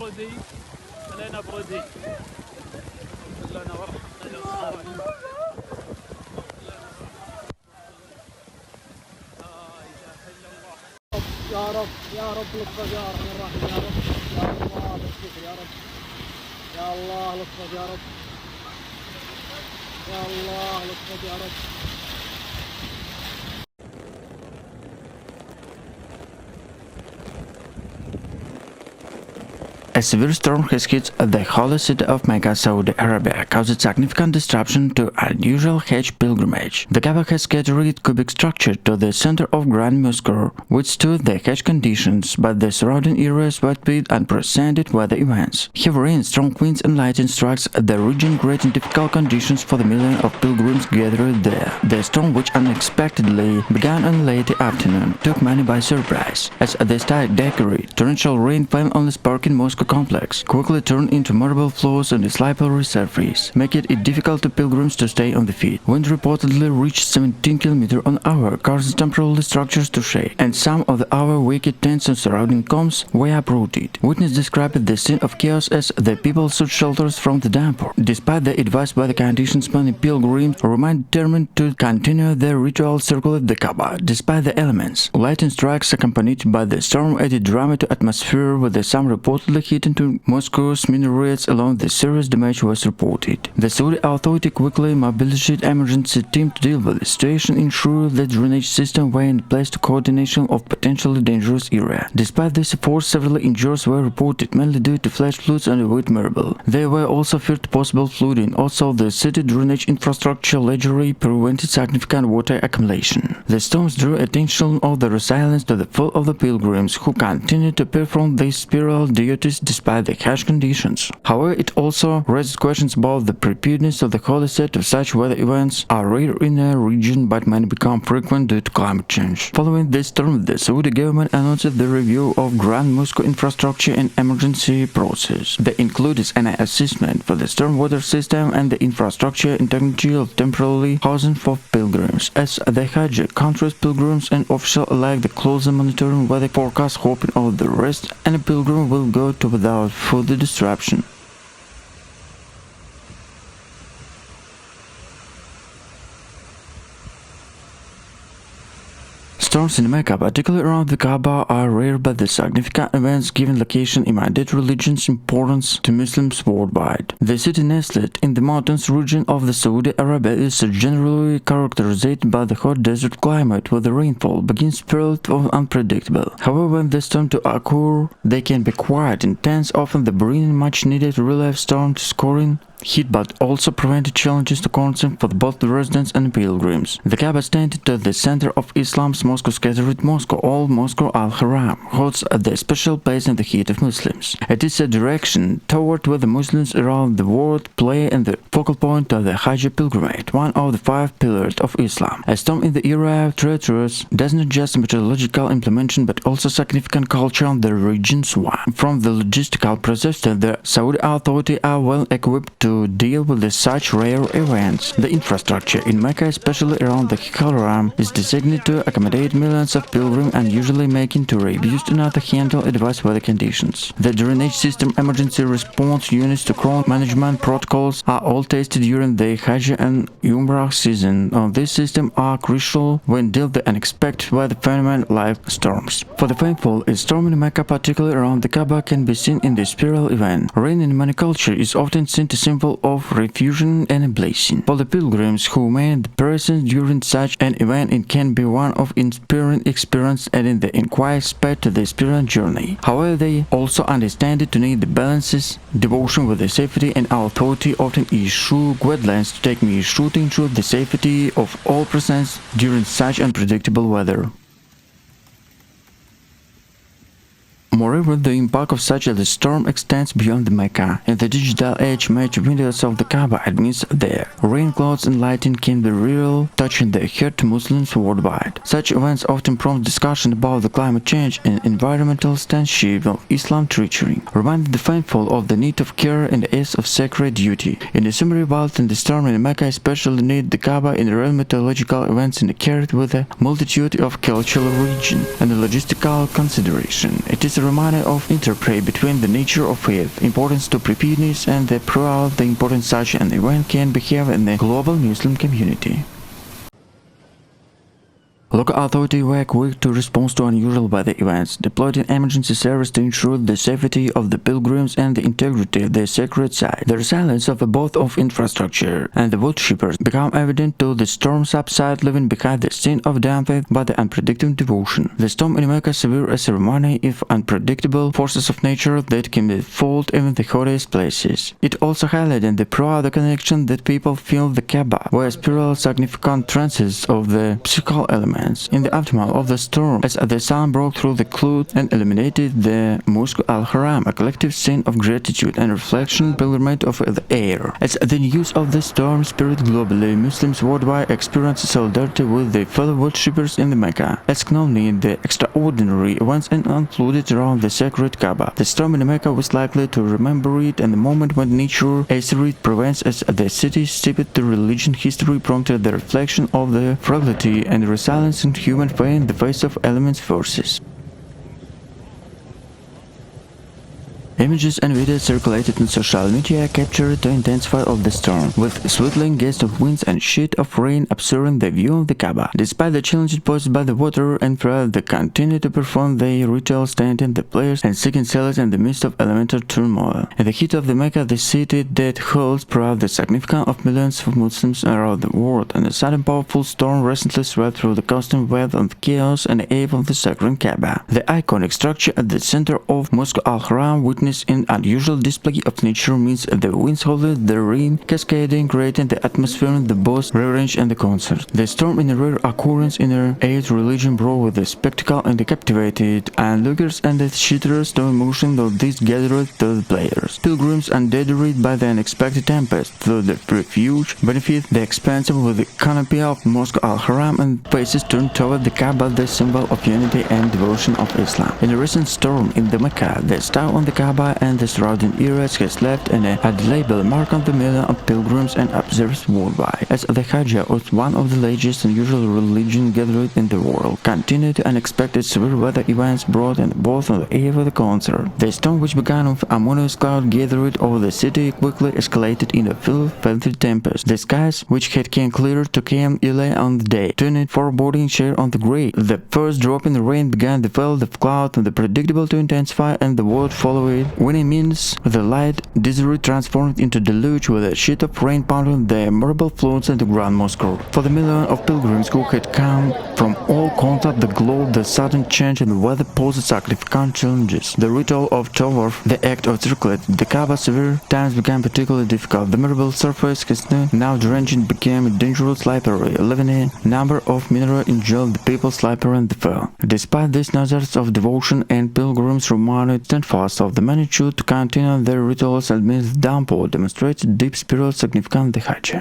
برودي علينا برودي لنا ورحمة يا رب يا رب لطفك يا ارحم الراحمين يا رب يا الله لطفك يا رب يا الله لطفك يا رب يا الله لطفك يا رب. A severe storm has hit the holy city of Mecca, Saudi Arabia, causing significant disruption to unusual Hajj pilgrimage. The Kaaba has gathered cubic structure to the center of Grand Mosque, withstood the Hajj conditions, but the surrounding areas were with unprecedented weather events. Heavy rain, strong winds and lightning strikes the region, creating difficult conditions for the millions of pilgrims gathered there. The storm, which unexpectedly began on late afternoon, took many by surprise, as the sky darkened. Torrential rain fell on the sparkling mosque complex, quickly turned into marble floors and a slippery surface, making it difficult to pilgrims to stay on the feet. Wind reportedly reached 17 km/h, causing temporary structures to shake, and some of our wicked tents and surrounding homes were uprooted. Witnesses described the scene of chaos as the people sought shelters from the downpour. Despite the advice by the conditions, many pilgrims remained determined to continue their ritual circle at the Kaaba, despite the elements. Lightning strikes accompanied by the storm added drama to atmosphere, with the sun reportedly hit into Moscow's minarets along the serious damage was reported. The Saudi authority quickly mobilized emergency team to deal with the situation, ensure that drainage system were in place to coordination of potentially dangerous area. Despite this effort, several injuries were reported, mainly due to flash floods and wet marble. There were also feared possible flooding. Also, the city drainage infrastructure largely prevented significant water accumulation. The storms drew attention of the resilience to the fall of the pilgrims, who continued to perform these spiritual duties despite the harsh conditions. However, it also raised questions about the preparedness of the holy city. Of such weather events are rare in a region but may become frequent due to climate change. Following this storm, the Saudi government announced the review of Grand Mosque infrastructure and emergency process. That includes an assessment for the stormwater system and the infrastructure integrity of temporary housing for pilgrims. As the Hajj countries, pilgrims and officials alike the closer monitoring weather forecast, hoping of the rest, and a pilgrim will go to without further disruption. Storms in Mecca, particularly around the Kaaba, are rare, but the significant events given location immediate religion's importance to Muslims worldwide. The city nestled in the mountains region of the Saudi Arabia is generally characterized by the hot desert climate, where the rainfall begins spelled of unpredictable. However, when the storm to occur, they can be quite intense, often the bringing much needed relief storm to scoring heat, but also prevented challenges to concern for both the residents and pilgrims. The Kaaba, standing at the center of Islam's most scattered mosque, Old Mosque Al-Haram, holds the special place in the heart of Muslims. It is a direction toward where the Muslims around the world play and the focal point of the Hajj pilgrimage, one of the 5 pillars of Islam. A storm in the era of treacherous does not just meteorological implementation but also significant culture on the region's one. From the logistical perspective, the Saudi authority are well equipped to deal with such rare events. The infrastructure in Mecca, especially around the Haram, is designed to accommodate millions of pilgrims and usually making to used enough to handle adverse weather conditions. The drainage system, emergency response units to crowd management protocols are all tested during the Hajj and Umrah season. This system are crucial when dealing with the unexpected weather phenomenon like storms. For the painful, a storm in Mecca, particularly around the Kaaba, can be seen in the spiral event. Rain in many cultures is often seen to symbol of refusion and a blessing. For the pilgrims who made presence during such an event, it can be one of inspiring experience, adding the inquiry aspect to the spiritual journey. However, they also understand it to need the balances, devotion with the safety, and authority often issue guidelines to take measures to ensure the safety of all present during such unpredictable weather. Moreover, the impact of such a storm extends beyond the Mecca. In the digital age, major windows of the Kaaba admits there. Rain clouds and lightning can be real, touching the heart to Muslims worldwide. Such events often prompt discussion about the climate change and environmental stewardship of Islam treachery, reminding the faithful of the need of care and the ace of sacred duty. In the summer revolt and the storm in Mecca especially need the Kaaba in real meteorological events and carried with a multitude of cultural region and logistical consideration. It is a reminder of interplay between the nature of faith, importance to preparedness, and the throughout the importance such an event can behave in the global Muslim community. Local authorities were quick to respond to unusual weather events, deployed an emergency service to ensure the safety of the pilgrims and the integrity of their sacred site. The resilience of both of infrastructure and the worshippers became evident to the storm subside, leaving behind the scene of dampened by the unpredictable devotion. The storm in Mecca served as a reminder of unpredictable forces of nature that can befall even the holiest places. It also highlighted the broader connection that people feel the Kaaba, where spiral significant trances of the psychical elements. In the aftermath of the storm, as the sun broke through the cloud and illuminated the Mosque al-Haram, a collective scene of gratitude and reflection pilgrimage of the air. As the news of the storm spread globally, Muslims worldwide experienced solidarity with their fellow worshippers in the Mecca, acknowledging the extraordinary events and unfolded around the sacred Kaaba. The storm in Mecca was likely to remember it, and the moment when nature asserted prevents as the city steeped to religion history prompted the reflection of the fragility and resilience in human faith in the face of elements forces. Images and videos circulated on social media captured the intensity of the storm, with swirling gusts of winds and sheet of rain obscuring the view of the Kaaba. Despite the challenges posed by the water and flood, they continued to perform their rituals, standing the prayers and seeking solace in the midst of elemental turmoil. In the heat of the Mecca, the city that holds proud the significance of millions of Muslims around the world, and a sudden powerful storm recently swept through the constant wealth of chaos and awe of the sacred Kaaba. The iconic structure at the center of Mosque al-Haram witnessed an unusual display of nature means the winds howled, the rain cascading, creating the atmosphere in the both rearrange and the concert. The storm, in a rare occurrence in her age religion, brought with the spectacle and the captivated onlookers and the shitters to emotion of these gathered to the players. Pilgrims, undeterred by the unexpected tempest, though the refuge benefit the expansion with the canopy of Mosque al-Haram and faces turned toward the Kaaba, the symbol of unity and devotion of Islam. In a recent storm in the Mecca, the star on the Kaaba and the surrounding areas has left an indelible mark on the millions of pilgrims and observers worldwide, as the Hajj was one of the largest and usual religion gatherings in the world. Continued unexpected severe weather events brought in both on the eve of the concert. The storm, which began with a ominous cloud gathered over the city, quickly escalated into a filthy tempest. The skies, which had come clear to calm early on the day, turned foreboding shade on the gray. The first drop in the rain began to fill the cloud and the predictable to intensify, and the world followed. When it means the light desert transformed into deluge with a sheet of rain pounding the marble floors at the Grand Mosque. For the millions of pilgrims who had come from all corners of the globe, the sudden change in the weather posed significant challenges. The ritual of tawaf, the act of circlet, the Kaaba several times became particularly difficult. The marble surface has now drenched became a dangerous slippery, leaving a number of minerals injured the people slippery and fell. Despite these hazards of devotion, and pilgrims remained steadfast of the magnitude to continue their rituals amidst the downpour, demonstrates deep spiritual significance of the Hajj.